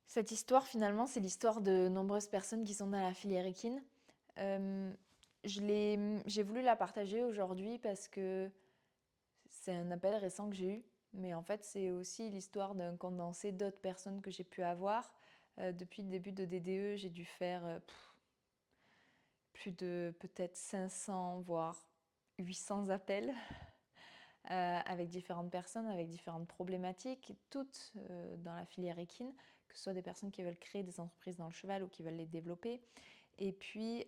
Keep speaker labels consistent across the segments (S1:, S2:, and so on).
S1: Cette histoire, finalement, c'est l'histoire de nombreuses personnes qui sont dans la filière équine. Euh, j'ai voulu la partager aujourd'hui parce que c'est un appel récent que j'ai eu, mais en fait, c'est aussi l'histoire d'un condensé d'autres personnes que j'ai pu avoir. Depuis le début de DDE, j'ai dû faire plus de peut-être 500, voire 800 appels avec différentes personnes, avec différentes problématiques, toutes dans la filière équine, que ce soit des personnes qui veulent créer des entreprises dans le cheval ou qui veulent les développer. Et puis,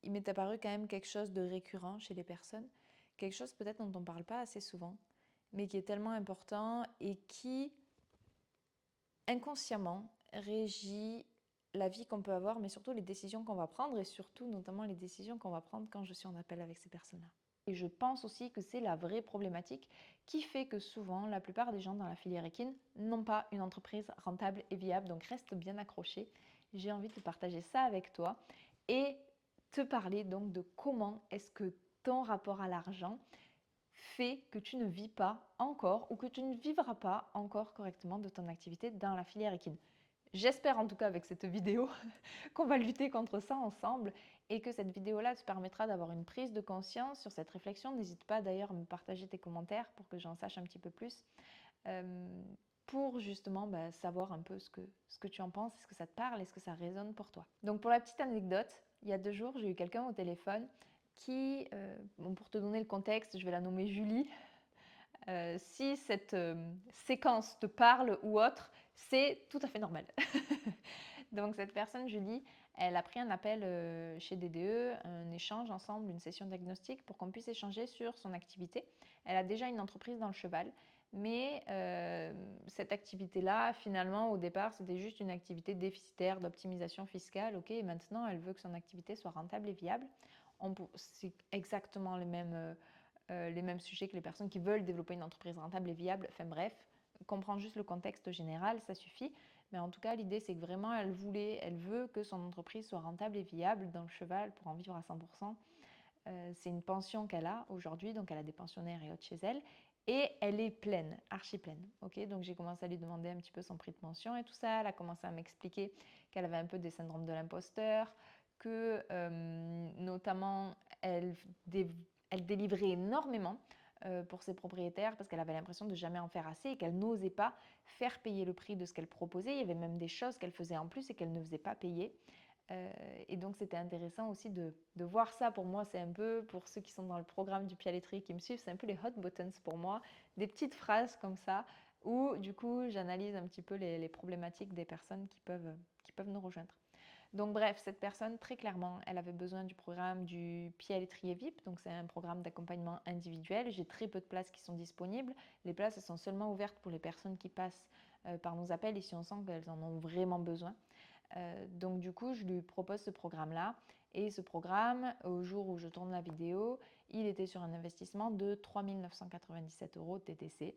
S1: il m'est apparu quand même quelque chose de récurrent chez les personnes, quelque chose peut-être dont on ne parle pas assez souvent, mais qui est tellement important et qui, inconsciemment, régit la vie qu'on peut avoir, mais surtout les décisions qu'on va prendre et surtout notamment les décisions qu'on va prendre quand je suis en appel avec ces personnes-là. Et je pense aussi que c'est la vraie problématique qui fait que souvent, la plupart des gens dans la filière équine n'ont pas une entreprise rentable et viable, donc reste bien accroché. J'ai envie de partager ça avec toi et te parler donc de comment est-ce que ton rapport à l'argent fait que tu ne vis pas encore ou que tu ne vivras pas encore correctement de ton activité dans la filière équine. J'espère en tout cas avec cette vidéo qu'on va lutter contre ça ensemble et que cette vidéo-là te permettra d'avoir une prise de conscience sur cette réflexion. N'hésite pas d'ailleurs à me partager tes commentaires pour que j'en sache un petit peu plus, pour justement savoir un peu ce que tu en penses, est-ce que ça te parle, est-ce que ça résonne pour toi. Donc pour la petite anecdote, il y a 2 jours, j'ai eu quelqu'un au téléphone qui, bon, pour te donner le contexte, je vais la nommer Julie. Si cette séquence te parle ou autre, c'est tout à fait normal. Donc cette personne, Julie, elle a pris un appel chez DDE, un échange ensemble, une session diagnostic pour qu'on puisse échanger sur son activité. Elle a déjà une entreprise dans le cheval, mais cette activité-là, finalement, au départ, c'était juste une activité déficitaire d'optimisation fiscale. Ok, et maintenant, elle veut que son activité soit rentable et viable. C'est exactement les mêmes sujets que les personnes qui veulent développer une entreprise rentable et viable. Enfin bref, comprendre juste le contexte général, ça suffit. Mais en tout cas, l'idée, c'est que vraiment, elle veut que son entreprise soit rentable et viable dans le cheval pour en vivre à 100%. C'est une pension qu'elle a aujourd'hui, donc elle a des pensionnaires et autres chez elle. Et elle est pleine, archi pleine. Okay, donc j'ai commencé à lui demander un petit peu son prix de pension et tout ça. Elle a commencé à m'expliquer qu'elle avait un peu des syndromes de l'imposteur, que notamment elle délivrait énormément pour ses propriétaires parce qu'elle avait l'impression de jamais en faire assez et qu'elle n'osait pas faire payer le prix de ce qu'elle proposait. Il y avait même des choses qu'elle faisait en plus et qu'elle ne faisait pas payer. Et donc c'était intéressant aussi de voir ça. Pour moi, c'est un peu, pour ceux qui sont dans le programme du Pialetri qui me suivent, c'est un peu les hot buttons pour moi, des petites phrases comme ça où du coup j'analyse un petit peu les problématiques des personnes qui peuvent nous rejoindre. Donc bref, cette personne, très clairement, elle avait besoin du programme du pied à l'étrier VIP. Donc c'est un programme d'accompagnement individuel. J'ai très peu de places qui sont disponibles. Les places, elles sont seulement ouvertes pour les personnes qui passent par nos appels et si on sent qu'elles en ont vraiment besoin. Donc du coup, je lui propose ce programme-là. Et ce programme, au jour où je tourne la vidéo, il était sur un investissement de 3 997 € TTC.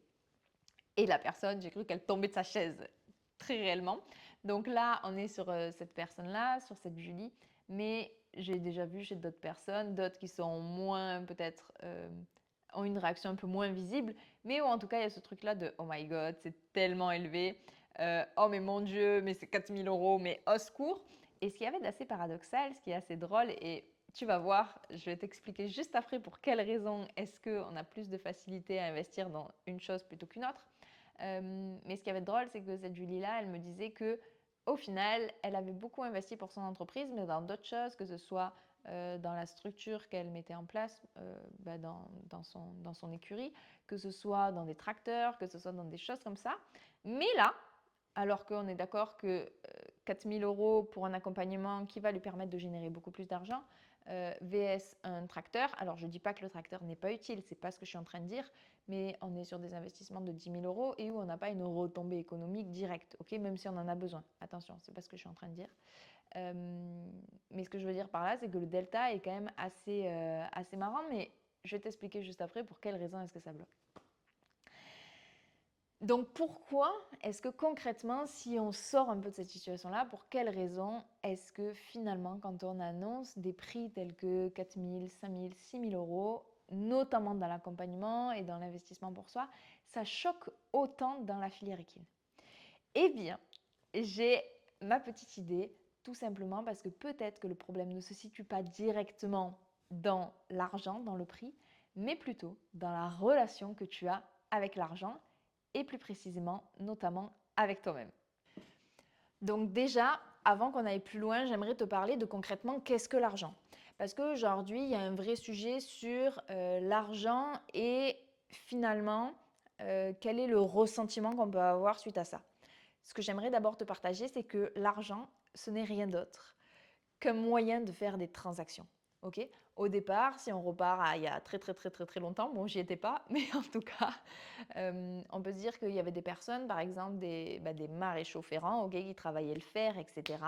S1: Et la personne, j'ai cru qu'elle tombait de sa chaise, très réellement. Donc là, on est sur cette personne-là, sur cette Julie, mais j'ai déjà vu chez d'autres personnes, d'autres qui sont moins peut-être ont une réaction un peu moins visible, mais où en tout cas il y a ce truc-là de oh my god, c'est tellement élevé, oh mais mon dieu, mais c'est 4000 €, mais au secours. Et ce qu'il y avait d'assez paradoxal, ce qui est assez drôle, et tu vas voir, je vais t'expliquer juste après pour quelles raisons est-ce qu'on a plus de facilité à investir dans une chose plutôt qu'une autre. Mais ce qui avait de drôle, c'est que cette Julie-là, elle me disait que au final, elle avait beaucoup investi pour son entreprise, mais dans d'autres choses, que ce soit dans la structure qu'elle mettait en place dans son écurie, que ce soit dans des tracteurs, que ce soit dans des choses comme ça. Mais là, alors qu'on est d'accord que 4000 € pour un accompagnement qui va lui permettre de générer beaucoup plus d'argent, VS un tracteur. Alors je ne dis pas que le tracteur n'est pas utile, c'est pas ce que je suis en train de dire, mais on est sur des investissements de 10 000 € et où on n'a pas une retombée économique directe, ok, même si on en a besoin. Attention, c'est pas ce que je suis en train de dire. Mais ce que je veux dire par là, c'est que le delta est quand même assez marrant, mais je vais t'expliquer juste après pour quelles raisons est-ce que ça bloque. Donc pourquoi est-ce que concrètement, si on sort un peu de cette situation-là, pour quelles raisons est-ce que finalement, quand on annonce des prix tels que 4 000, 5 000, 6 000 €, notamment dans l'accompagnement et dans l'investissement pour soi, ça choque autant dans la filière équine? Eh bien, j'ai ma petite idée, tout simplement parce que peut-être que le problème ne se situe pas directement dans l'argent, dans le prix, mais plutôt dans la relation que tu as avec l'argent et plus précisément, notamment avec toi-même. Donc déjà, avant qu'on aille plus loin, j'aimerais te parler de concrètement qu'est-ce que l'argent. Parce qu'aujourd'hui, il y a un vrai sujet sur l'argent et finalement, quel est le ressentiment qu'on peut avoir suite à ça. Ce que j'aimerais d'abord te partager, c'est que l'argent, ce n'est rien d'autre qu'un moyen de faire des transactions. Ok. Au départ, si on repart à il y a très très très très très longtemps, bon, j'y étais pas, mais en tout cas, on peut se dire qu'il y avait des personnes, par exemple des maréchaux ferrants, ok, qui travaillaient le fer, etc.,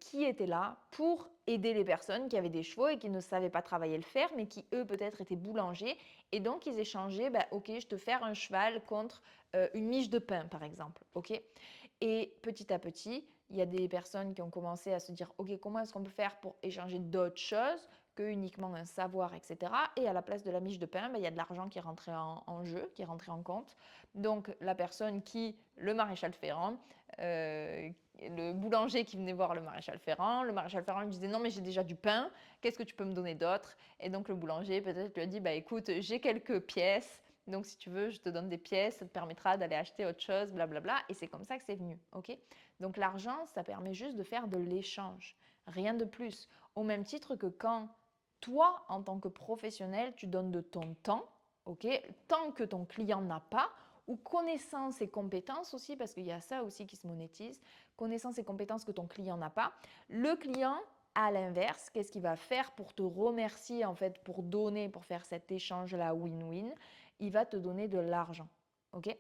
S1: qui étaient là pour aider les personnes qui avaient des chevaux et qui ne savaient pas travailler le fer, mais qui eux peut-être étaient boulangers. Et donc ils échangeaient, ok, je te fais un cheval contre une miche de pain, par exemple. Ok. Et petit à petit, il y a des personnes qui ont commencé à se dire, ok, comment est-ce qu'on peut faire pour échanger d'autres choses que uniquement un savoir, etc. Et à la place de la miche de pain, il y a de l'argent qui est rentré en jeu, qui est rentré en compte. Donc la personne le maréchal Ferrand, le boulanger qui venait voir le maréchal Ferrand lui disait non mais j'ai déjà du pain, qu'est-ce que tu peux me donner d'autre? Et donc le boulanger peut-être lui a dit écoute, j'ai quelques pièces, donc si tu veux je te donne des pièces, ça te permettra d'aller acheter autre chose, blablabla. Et c'est comme ça que c'est venu, ok? Donc l'argent, ça permet juste de faire de l'échange, rien de plus. Au même titre que quand toi, en tant que professionnel, tu donnes de ton temps, ok, tant que ton client n'a pas, ou connaissance et compétences aussi, parce qu'il y a ça aussi qui se monétise, connaissance et compétences que ton client n'a pas. Le client, à l'inverse, qu'est-ce qu'il va faire pour te remercier, en fait, pour donner, pour faire cet échange-là win-win? Il va te donner de l'argent, ok?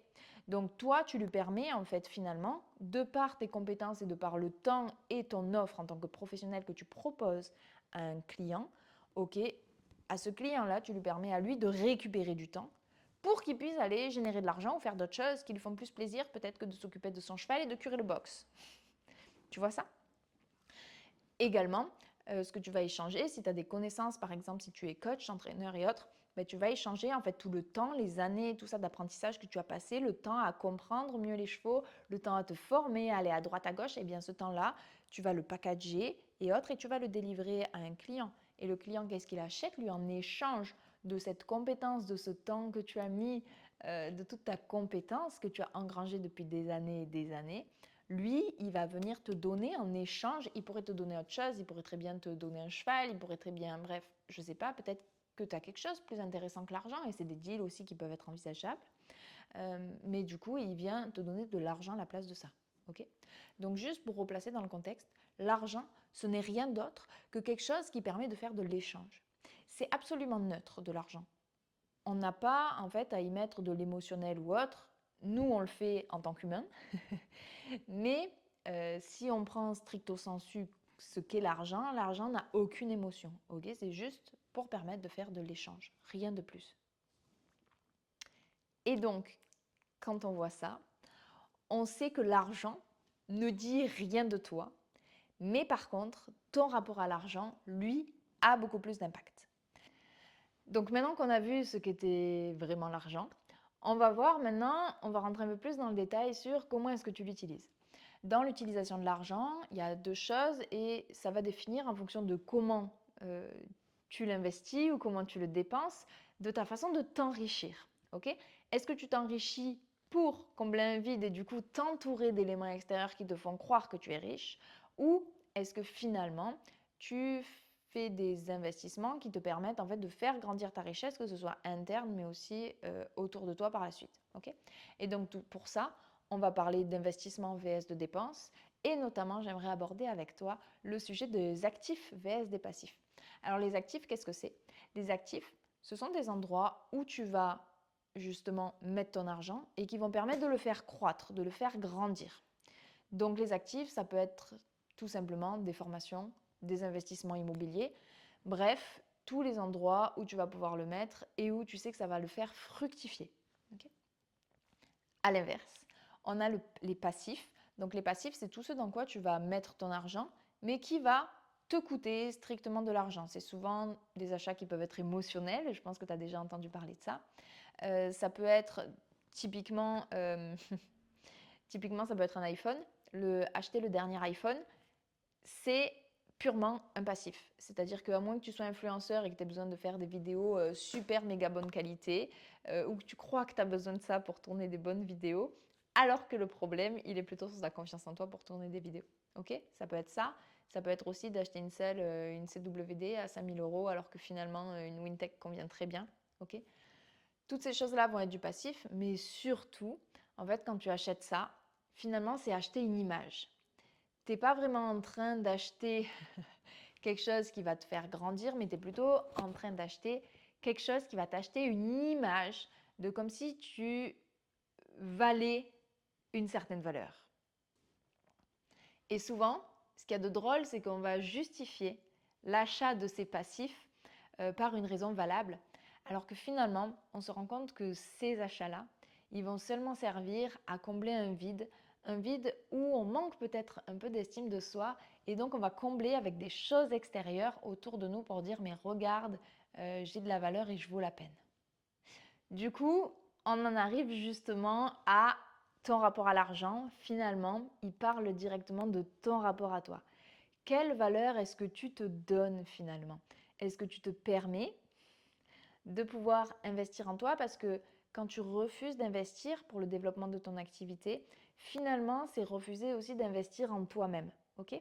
S1: Donc toi, tu lui permets, en fait, finalement, de par tes compétences et de par le temps et ton offre en tant que professionnel que tu proposes à un client, ok, à ce client-là, tu lui permets à lui de récupérer du temps pour qu'il puisse aller générer de l'argent ou faire d'autres choses qui lui font plus plaisir, peut-être que de s'occuper de son cheval et de curer le box. Tu vois ça? Également, ce que tu vas échanger, si tu as des connaissances, par exemple, si tu es coach, entraîneur et autres, tu vas échanger en fait tout le temps, les années, tout ça d'apprentissage que tu as passé, le temps à comprendre mieux les chevaux, le temps à te former, à aller à droite, à gauche, et bien ce temps-là, tu vas le packager et autres et tu vas le délivrer à un client. Et le client, qu'est-ce qu'il achète? Lui, en échange de cette compétence, de ce temps que tu as mis, de toute ta compétence que tu as engrangée depuis des années et des années, lui, il va venir te donner en échange, il pourrait te donner autre chose, il pourrait très bien te donner un cheval, il pourrait très bien, bref, je ne sais pas, peut-être que tu as quelque chose de plus intéressant que l'argent, et c'est des deals aussi qui peuvent être envisageables. Mais du coup, il vient te donner de l'argent à la place de ça. Okay. Donc juste pour replacer dans le contexte, l'argent, ce n'est rien d'autre que quelque chose qui permet de faire de l'échange. C'est absolument neutre de l'argent. On n'a pas en fait à y mettre de l'émotionnel ou autre. Nous, on le fait en tant qu'humain. Mais si on prend stricto sensu ce qu'est l'argent, l'argent n'a aucune émotion. Okay, c'est juste pour permettre de faire de l'échange, rien de plus. Et donc, quand on voit ça, on sait que l'argent ne dit rien de toi, mais par contre, ton rapport à l'argent, lui, a beaucoup plus d'impact. Donc maintenant qu'on a vu ce qu'était vraiment l'argent, on va voir maintenant, on va rentrer un peu plus dans le détail sur comment est-ce que tu l'utilises. Dans l'utilisation de l'argent, il y a deux choses et ça va définir en fonction de comment tu l'investis ou comment tu le dépenses, de ta façon de t'enrichir. Okay. Est-ce que tu t'enrichis pour combler un vide et du coup t'entourer d'éléments extérieurs qui te font croire que tu es riche, ou est-ce que finalement tu fais des investissements qui te permettent en fait de faire grandir ta richesse, que ce soit interne mais aussi autour de toi par la suite. Okay. Et donc pour ça, on va parler d'investissement vs de dépenses et notamment j'aimerais aborder avec toi le sujet des actifs vs des passifs. Alors les actifs, qu'est-ce que c'est? Les actifs, ce sont des endroits où tu vas justement mettre ton argent et qui vont permettre de le faire croître, de le faire grandir. Donc les actifs, ça peut être tout simplement des formations, des investissements immobiliers, bref, tous les endroits où tu vas pouvoir le mettre et où tu sais que ça va le faire fructifier. Okay. À l'inverse, on a les passifs. Donc les passifs, c'est tout ce dans quoi tu vas mettre ton argent, mais qui va te coûter strictement de l'argent. C'est souvent des achats qui peuvent être émotionnels, je pense que tu as déjà entendu parler de ça. Ça peut être typiquement, typiquement, ça peut être un iPhone. acheter le dernier iPhone, c'est purement un passif. C'est-à-dire qu'à moins que tu sois influenceur et que tu aies besoin de faire des vidéos super méga bonne qualité, ou que tu crois que tu as besoin de ça pour tourner des bonnes vidéos, alors que le problème, il est plutôt sur ta confiance en toi pour tourner des vidéos. Ok? Ça peut être ça. Ça peut être aussi d'acheter une selle, une CWD à 5 000 € alors que finalement une Wintech convient très bien. Ok? Toutes ces choses-là vont être du passif, mais surtout, en fait, quand tu achètes ça, finalement, c'est acheter une image. Tu n'es pas vraiment en train d'acheter quelque chose qui va te faire grandir, mais tu es plutôt en train d'acheter quelque chose qui va t'acheter une image de comme si tu valais une certaine valeur. Et souvent, ce qu'il y a de drôle, c'est qu'on va justifier l'achat de ces passifs par une raison valable, alors que finalement, on se rend compte que ces achats-là, ils vont seulement servir à combler un vide où on manque peut-être un peu d'estime de soi, et donc on va combler avec des choses extérieures autour de nous pour dire mais regarde, j'ai de la valeur et je vaux la peine. Du coup, on en arrive justement à ton rapport à l'argent. Finalement, il parle directement de ton rapport à toi. Quelle valeur est-ce que tu te donnes finalement? Est-ce que tu te permets de pouvoir investir en toi? Parce que quand tu refuses d'investir pour le développement de ton activité, finalement, c'est refuser aussi d'investir en toi-même. Ok?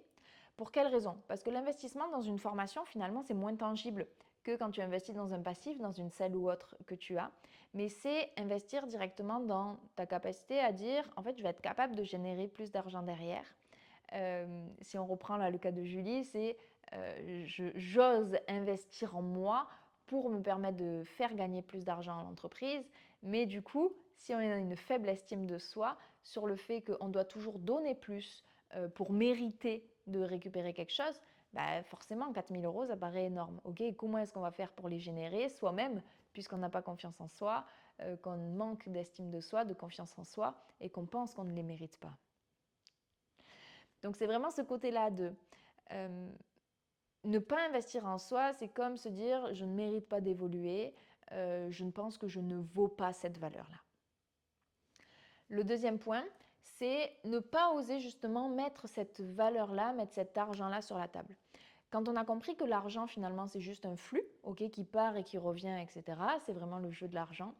S1: Pour quelle raison? Parce que l'investissement dans une formation, finalement, c'est moins tangible que quand tu investis dans un passif, dans une selle ou autre que tu as. Mais c'est investir directement dans ta capacité à dire, en fait, je vais être capable de générer plus d'argent derrière. Si on reprend là, le cas de Julie, c'est j'ose investir en moi pour me permettre de faire gagner plus d'argent à l'entreprise. Mais du coup, si on a une faible estime de soi sur le fait qu'on doit toujours donner plus pour mériter de récupérer quelque chose, bah forcément 4 000 €, ça paraît énorme. Ok, comment est-ce qu'on va faire pour les générer soi-même, puisqu'on n'a pas confiance en soi, qu'on manque d'estime de soi, de confiance en soi, et qu'on pense qu'on ne les mérite pas. Donc c'est vraiment ce côté-là de ne pas investir en soi, c'est comme se dire je ne mérite pas d'évoluer, je ne pense que je ne vaux pas cette valeur-là. Le deuxième point, c'est ne pas oser justement mettre cette valeur-là, mettre cet argent-là sur la table. Quand on a compris que l'argent finalement c'est juste un flux, ok, qui part et qui revient, etc., c'est vraiment le jeu de l'argent,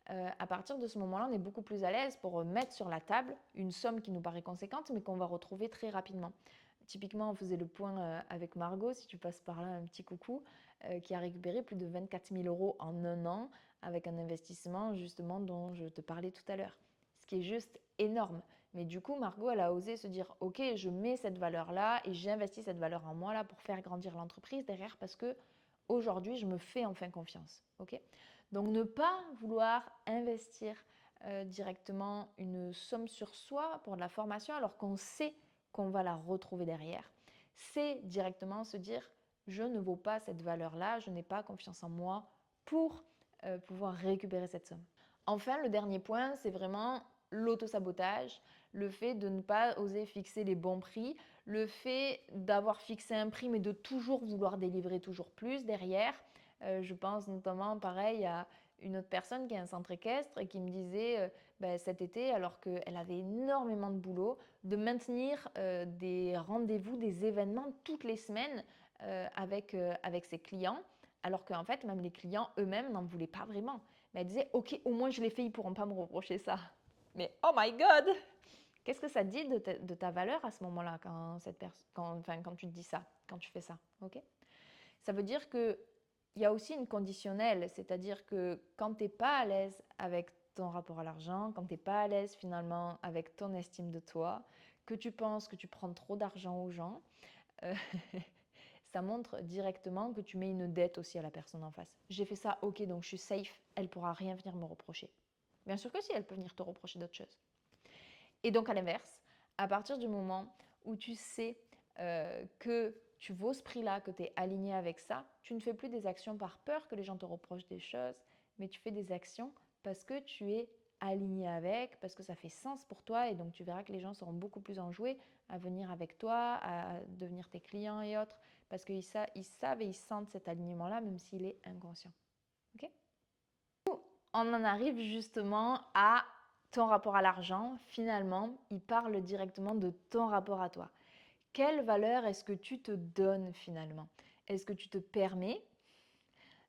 S1: à partir de ce moment-là, on est beaucoup plus à l'aise pour mettre sur la table une somme qui nous paraît conséquente, mais qu'on va retrouver très rapidement. Typiquement, on faisait le point avec Margot, si tu passes par là, un petit coucou, qui a récupéré plus de 24 000 € en un an avec un investissement justement dont je te parlais tout à l'heure. Ce qui est juste énorme. Mais du coup, Margot, elle a osé se dire, ok, je mets cette valeur-là et j'investis cette valeur en moi là pour faire grandir l'entreprise derrière parce que aujourd'hui, je me fais enfin confiance. Ok? Donc, ne pas vouloir investir directement une somme sur soi pour de la formation alors qu'on sait qu'on va la retrouver derrière, c'est directement se dire je ne vaux pas cette valeur-là, je n'ai pas confiance en moi pour pouvoir récupérer cette somme. Enfin, le dernier point, c'est vraiment l'auto-sabotage, le fait de ne pas oser fixer les bons prix, le fait d'avoir fixé un prix mais de toujours vouloir délivrer toujours plus derrière. Je pense notamment pareil à une autre personne qui a un centre équestre et qui me disait cet été, alors qu'elle avait énormément de boulot, de maintenir des rendez-vous, des événements toutes les semaines avec ses clients, alors qu'en fait, même les clients eux-mêmes n'en voulaient pas vraiment. Mais elle disait, ok, au moins je l'ai fait, ils ne pourront pas me reprocher ça. Mais oh my God! Qu'est-ce que ça dit de ta valeur à ce moment-là quand tu te dis ça, quand tu fais ça, ok? Ça veut dire qu'il y a aussi une conditionnelle, c'est-à-dire que quand tu n'es pas à l'aise avec ton rapport à l'argent, quand tu n'es pas à l'aise finalement avec ton estime de toi, que tu penses que tu prends trop d'argent aux gens, euh, ça montre directement que tu mets une dette aussi à la personne en face. J'ai fait ça, ok, donc je suis safe, elle ne pourra rien venir me reprocher. Bien sûr que si, elle peut venir te reprocher d'autres choses. Et donc à l'inverse, à partir du moment où tu sais que tu vaux ce prix-là, que tu es aligné avec ça, tu ne fais plus des actions par peur que les gens te reprochent des choses, mais tu fais des actions parce que tu es aligné avec, parce que ça fait sens pour toi et donc tu verras que les gens seront beaucoup plus enjoués à venir avec toi, à devenir tes clients et autres, parce qu'ils savent et ils sentent cet alignement-là même s'il est inconscient. Ok? On en arrive justement à ton rapport à l'argent, finalement, il parle directement de ton rapport à toi. Quelle valeur est-ce que tu te donnes finalement? Est-ce que tu te permets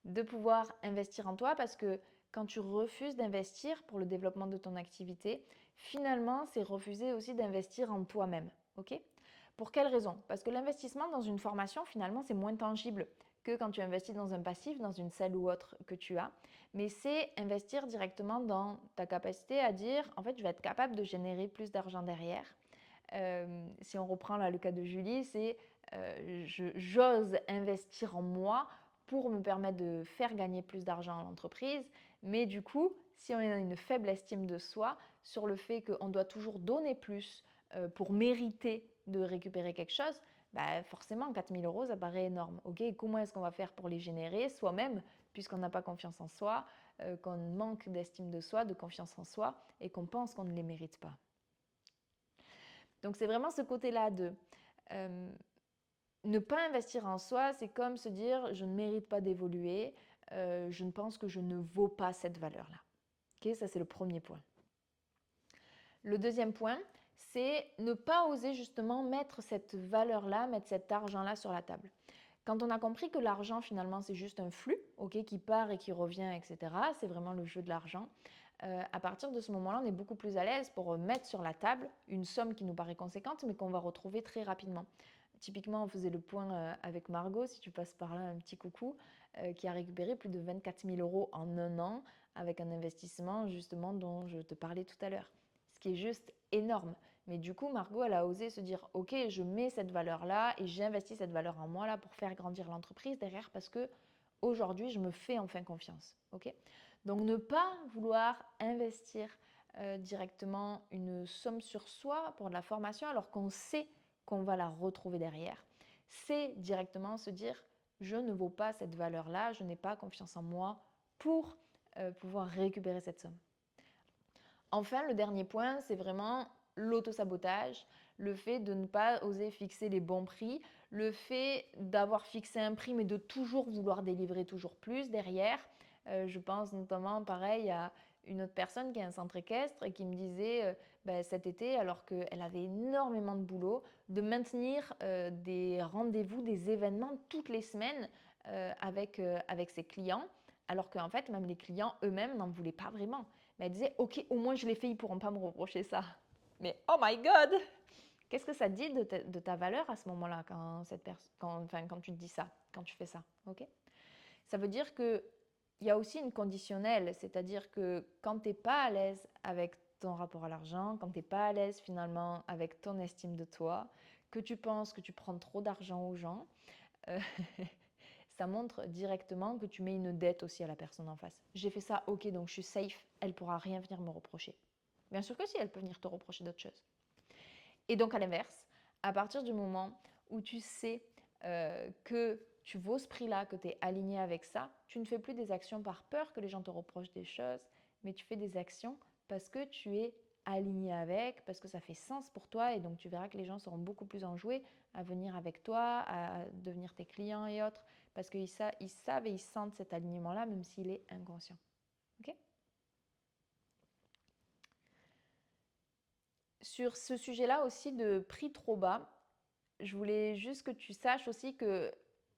S1: de pouvoir investir en toi? Parce que quand tu refuses d'investir pour le développement de ton activité, finalement, c'est refuser aussi d'investir en toi-même. Ok? Pour quelle raison? Parce que l'investissement dans une formation, finalement, c'est moins tangible que quand tu investis dans un passif, dans une salle ou autre que tu as. Mais c'est investir directement dans ta capacité à dire, en fait, je vais être capable de générer plus d'argent derrière. Si on reprend là le cas de Julie, c'est j'ose investir en moi pour me permettre de faire gagner plus d'argent à l'entreprise. Mais du coup, si on a une faible estime de soi sur le fait qu'on doit toujours donner plus pour mériter de récupérer quelque chose, bah forcément 4 000 euros, ça paraît énorme. Ok, comment est-ce qu'on va faire pour les générer soi-même, puisqu'on n'a pas confiance en soi, qu'on manque d'estime de soi, de confiance en soi, et qu'on pense qu'on ne les mérite pas. Donc c'est vraiment ce côté-là de ne pas investir en soi, c'est comme se dire je ne mérite pas d'évoluer, je ne pense que je ne vaux pas cette valeur-là. Okay, ça c'est le premier point. Le deuxième point, c'est ne pas oser justement mettre cette valeur-là, mettre cet argent-là sur la table. Quand on a compris que l'argent finalement c'est juste un flux, ok, qui part et qui revient, etc., c'est vraiment le jeu de l'argent, à partir de ce moment-là, on est beaucoup plus à l'aise pour mettre sur la table une somme qui nous paraît conséquente, mais qu'on va retrouver très rapidement. Typiquement, on faisait le point avec Margot, si tu passes par là, un petit coucou, qui a récupéré plus de 24 000 euros en un an avec un investissement justement dont je te parlais tout à l'heure. Ce qui est juste énorme. Mais du coup, Margot, elle a osé se dire, ok, je mets cette valeur-là et j'investis cette valeur en moi là pour faire grandir l'entreprise derrière parce que aujourd'hui, je me fais enfin confiance. Ok. Donc ne pas vouloir investir directement une somme sur soi pour de la formation alors qu'on sait qu'on va la retrouver derrière. C'est directement se dire je ne vaux pas cette valeur-là, je n'ai pas confiance en moi pour pouvoir récupérer cette somme. Enfin, le dernier point, c'est vraiment l'auto-sabotage, le fait de ne pas oser fixer les bons prix, le fait d'avoir fixé un prix mais de toujours vouloir délivrer toujours plus derrière. Je pense notamment pareil à une autre personne qui a un centre équestre et qui me disait cet été, alors qu'elle avait énormément de boulot, de maintenir des rendez-vous, des événements toutes les semaines avec ses clients, alors qu'en fait même les clients eux-mêmes n'en voulaient pas vraiment. Mais elle disait, ok, au moins je l'ai fait, ils ne pourront pas me reprocher ça. Mais oh my god! Qu'est-ce que ça dit de ta valeur à ce moment-là quand tu te dis ça, quand tu fais ça, ok? Ça veut dire qu'il y a aussi une conditionnelle, c'est-à-dire que quand tu n'es pas à l'aise avec ton rapport à l'argent, quand tu n'es pas à l'aise finalement avec ton estime de toi, que tu penses que tu prends trop d'argent aux gens, euh, ça montre directement que tu mets une dette aussi à la personne en face. J'ai fait ça, ok, donc je suis safe, elle ne pourra rien venir me reprocher. Bien sûr que si, elle peut venir te reprocher d'autres choses. Et donc à l'inverse, à partir du moment où tu sais que tu vaux ce prix-là, que tu es aligné avec ça, tu ne fais plus des actions par peur que les gens te reprochent des choses, mais tu fais des actions parce que tu es aligné avec, parce que ça fait sens pour toi et donc tu verras que les gens seront beaucoup plus enjoués à venir avec toi, à devenir tes clients et autres, parce qu'ils savent et ils sentent cet alignement-là, même s'il est inconscient. Okay? Sur ce sujet-là aussi de prix trop bas, je voulais juste que tu saches aussi que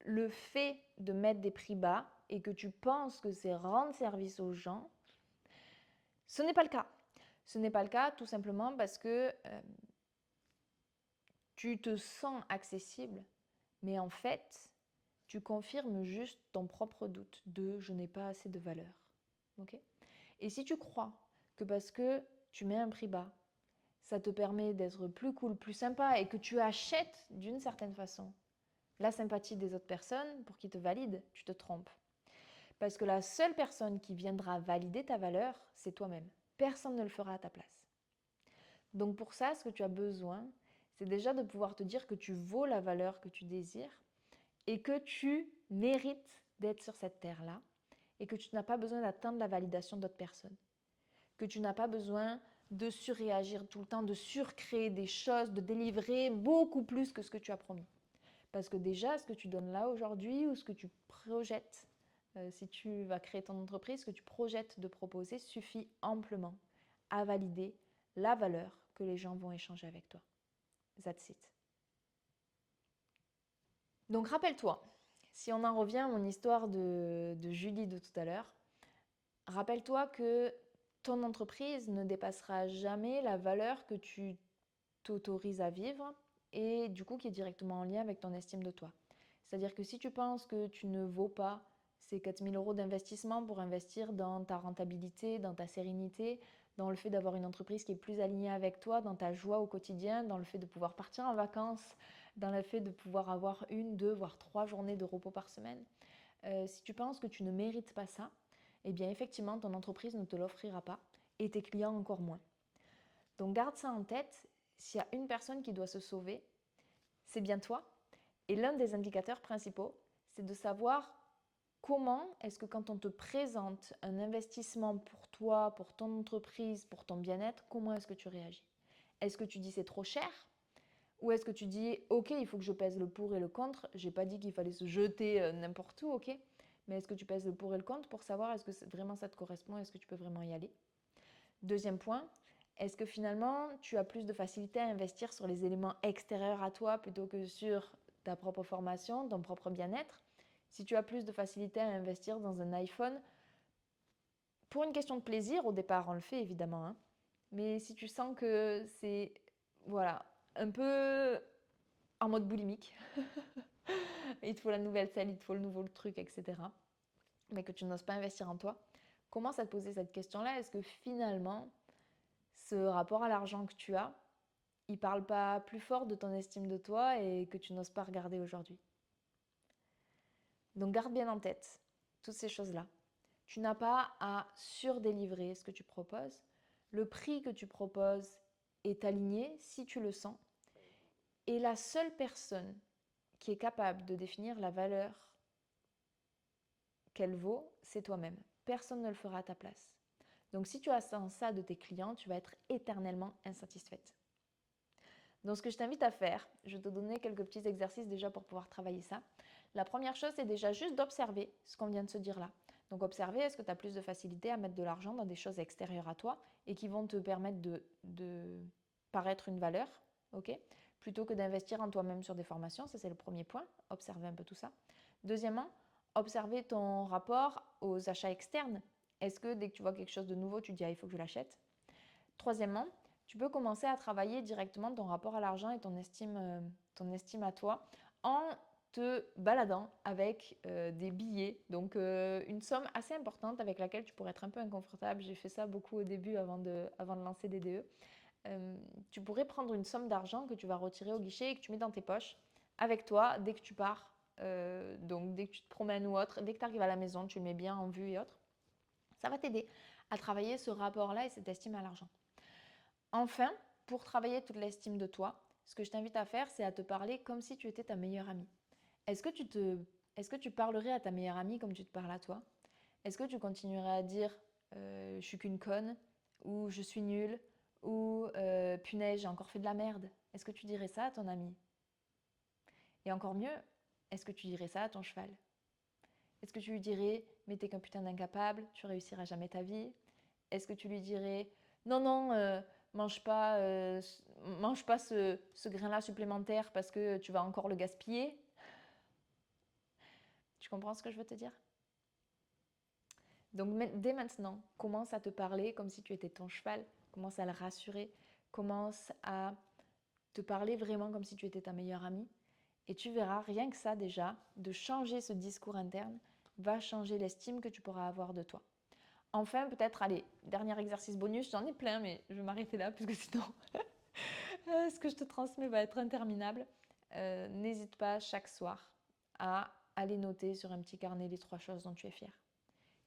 S1: le fait de mettre des prix bas et que tu penses que c'est rendre service aux gens, ce n'est pas le cas. Ce n'est pas le cas tout simplement parce que tu te sens accessible, mais en fait, tu confirmes juste ton propre doute de je n'ai pas assez de valeur. Okay? Et si tu crois que parce que tu mets un prix bas, ça te permet d'être plus cool, plus sympa et que tu achètes d'une certaine façon la sympathie des autres personnes pour qu'ils te valident, tu te trompes. Parce que la seule personne qui viendra valider ta valeur, c'est toi-même. Personne ne le fera à ta place. Donc pour ça, ce que tu as besoin, c'est déjà de pouvoir te dire que tu vaux la valeur que tu désires et que tu mérites d'être sur cette terre-là et que tu n'as pas besoin d'attendre la validation d'autres personnes. Que tu n'as pas besoin de surréagir tout le temps, de surcréer des choses, de délivrer beaucoup plus que ce que tu as promis. Parce que déjà, ce que tu donnes là aujourd'hui ou ce que tu projettes, si tu vas créer ton entreprise, ce que tu projettes de proposer suffit amplement à valider la valeur que les gens vont échanger avec toi. That's it. Donc rappelle-toi, si on en revient à mon histoire de Julie de tout à l'heure, rappelle-toi que ton entreprise ne dépassera jamais la valeur que tu t'autorises à vivre et du coup qui est directement en lien avec ton estime de toi. C'est-à-dire que si tu penses que tu ne vaux pas ces 4 000 € d'investissement pour investir dans ta rentabilité, dans ta sérénité, dans le fait d'avoir une entreprise qui est plus alignée avec toi, dans ta joie au quotidien, dans le fait de pouvoir partir en vacances, dans le fait de pouvoir avoir 1, 2, voire 3 journées de repos par semaine, si tu penses que tu ne mérites pas ça, eh bien effectivement ton entreprise ne te l'offrira pas et tes clients encore moins. Donc garde ça en tête, s'il y a une personne qui doit se sauver, c'est bien toi. Et l'un des indicateurs principaux, c'est de savoir comment est-ce que quand on te présente un investissement pour toi, pour ton entreprise, pour ton bien-être, comment est-ce que tu réagis? Est-ce que tu dis c'est trop cher? Ou est-ce que tu dis ok, il faut que je pèse le pour et le contre? J'ai pas dit qu'il fallait se jeter n'importe où, ok? Mais est-ce que tu pèses le pour et le contre pour savoir est-ce que vraiment ça te correspond? Est-ce que tu peux vraiment y aller? Deuxième point, est-ce que finalement tu as plus de facilité à investir sur les éléments extérieurs à toi plutôt que sur ta propre formation, ton propre bien-être? Si tu as plus de facilité à investir dans un iPhone, pour une question de plaisir, au départ on le fait évidemment, hein, mais si tu sens que c'est voilà, un peu en mode boulimique, il te faut la nouvelle selle, il te faut le nouveau truc, etc., mais que tu n'oses pas investir en toi, commence à te poser cette question-là. Est-ce que finalement, ce rapport à l'argent que tu as, il parle pas plus fort de ton estime de toi et que tu n'oses pas regarder aujourd'hui? Donc garde bien en tête toutes ces choses-là. Tu n'as pas à surdélivrer ce que tu proposes. Le prix que tu proposes est aligné si tu le sens. Et la seule personne qui est capable de définir la valeur qu'elle vaut, c'est toi-même. Personne ne le fera à ta place. Donc si tu as ça de tes clients, tu vas être éternellement insatisfaite. Donc ce que je t'invite à faire, je vais te donner quelques petits exercices déjà pour pouvoir travailler ça. La première chose, c'est déjà juste d'observer ce qu'on vient de se dire là. Donc observer, est-ce que tu as plus de facilité à mettre de l'argent dans des choses extérieures à toi et qui vont te permettre de paraître une valeur, ok, plutôt que d'investir en toi-même sur des formations. Ça, c'est le premier point, observer un peu tout ça. Deuxièmement, observer ton rapport aux achats externes. Est-ce que dès que tu vois quelque chose de nouveau, tu te dis « ah, il faut que je l'achète ». Troisièmement, tu peux commencer à travailler directement ton rapport à l'argent et ton estime à toi en te baladant avec des billets, donc une somme assez importante avec laquelle tu pourrais être un peu inconfortable. J'ai fait ça beaucoup au début avant de lancer des DE. Tu pourrais prendre une somme d'argent que tu vas retirer au guichet et que tu mets dans tes poches avec toi dès que tu pars. Donc dès que tu te promènes ou autre, dès que tu arrives à la maison, tu le mets bien en vue et autres. Ça va t'aider à travailler ce rapport-là et cette estime à l'argent. Enfin, pour travailler toute l'estime de toi, ce que je t'invite à faire, c'est à te parler comme si tu étais ta meilleure amie. Est-ce que tu parlerais à ta meilleure amie comme tu te parles à toi? Est-ce que tu continuerais à dire je suis qu'une conne, ou je suis nulle, ou punaise, j'ai encore fait de la merde? Est-ce que tu dirais ça à ton ami? Et encore mieux, est-ce que tu dirais ça à ton cheval? Est-ce que tu lui dirais mais t'es qu'un putain d'incapable, tu réussiras jamais ta vie? Est-ce que tu lui dirais non, non, mange pas, mange pas ce grain-là supplémentaire parce que tu vas encore le gaspiller? Tu comprends ce que je veux te dire? Donc dès maintenant, commence à te parler comme si tu étais ton cheval, commence à le rassurer, commence à te parler vraiment comme si tu étais ta meilleure amie. Et tu verras, rien que ça déjà, de changer ce discours interne, va changer l'estime que tu pourras avoir de toi. Enfin, peut-être, allez, dernier exercice bonus, j'en ai plein, mais je vais m'arrêter là, parce que sinon, ce que je te transmets va être interminable. N'hésite pas chaque soir à aller noter sur un petit carnet les 3 choses dont tu es fière.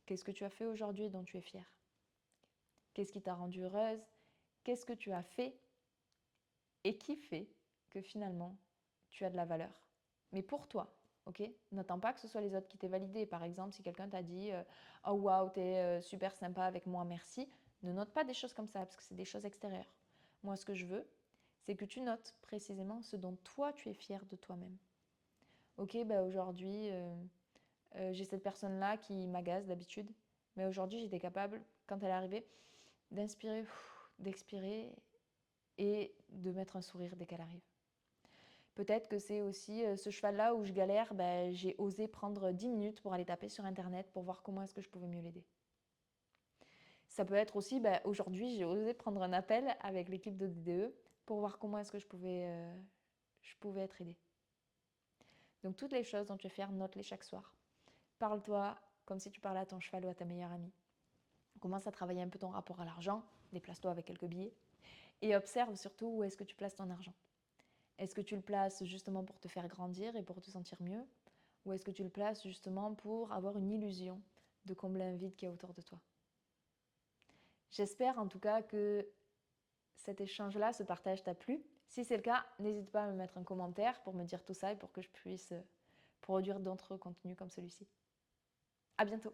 S1: Qu'est-ce que tu as fait aujourd'hui dont tu es fière? Qu'est-ce qui t'a rendue heureuse? Qu'est-ce que tu as fait et qui fait que finalement tu as de la valeur? Mais pour toi, ok? N'attends pas que ce soit les autres qui t'aient validé. Par exemple, si quelqu'un t'a dit oh waouh, t'es super sympa avec moi, merci. Ne note pas des choses comme ça parce que c'est des choses extérieures. Moi, ce que je veux, c'est que tu notes précisément ce dont toi tu es fier de toi-même. Ok, bah aujourd'hui, j'ai cette personne-là qui m'agace d'habitude, mais aujourd'hui j'étais capable, quand elle est arrivée, d'inspirer d'expirer et de mettre un sourire dès qu'elle arrive. Peut-être que c'est aussi ce cheval-là où je galère, j'ai osé prendre 10 minutes pour aller taper sur internet pour voir comment est-ce que je pouvais mieux l'aider. Ça peut être aussi, aujourd'hui j'ai osé prendre un appel avec l'équipe de DDE pour voir comment est-ce que je pouvais être aidée. Donc toutes les choses dont tu es fière, note-les chaque soir. Parle-toi comme si tu parlais à ton cheval ou à ta meilleure amie. Commence à travailler un peu ton rapport à l'argent, déplace-toi avec quelques billets et observe surtout où est-ce que tu places ton argent. Est-ce que tu le places justement pour te faire grandir et pour te sentir mieux? Ou est-ce que tu le places justement pour avoir une illusion de combler un vide qui est autour de toi? J'espère en tout cas que cet échange-là, ce partage t'a plu. Si c'est le cas, n'hésite pas à me mettre un commentaire pour me dire tout ça et pour que je puisse produire d'autres contenus comme celui-ci. À bientôt!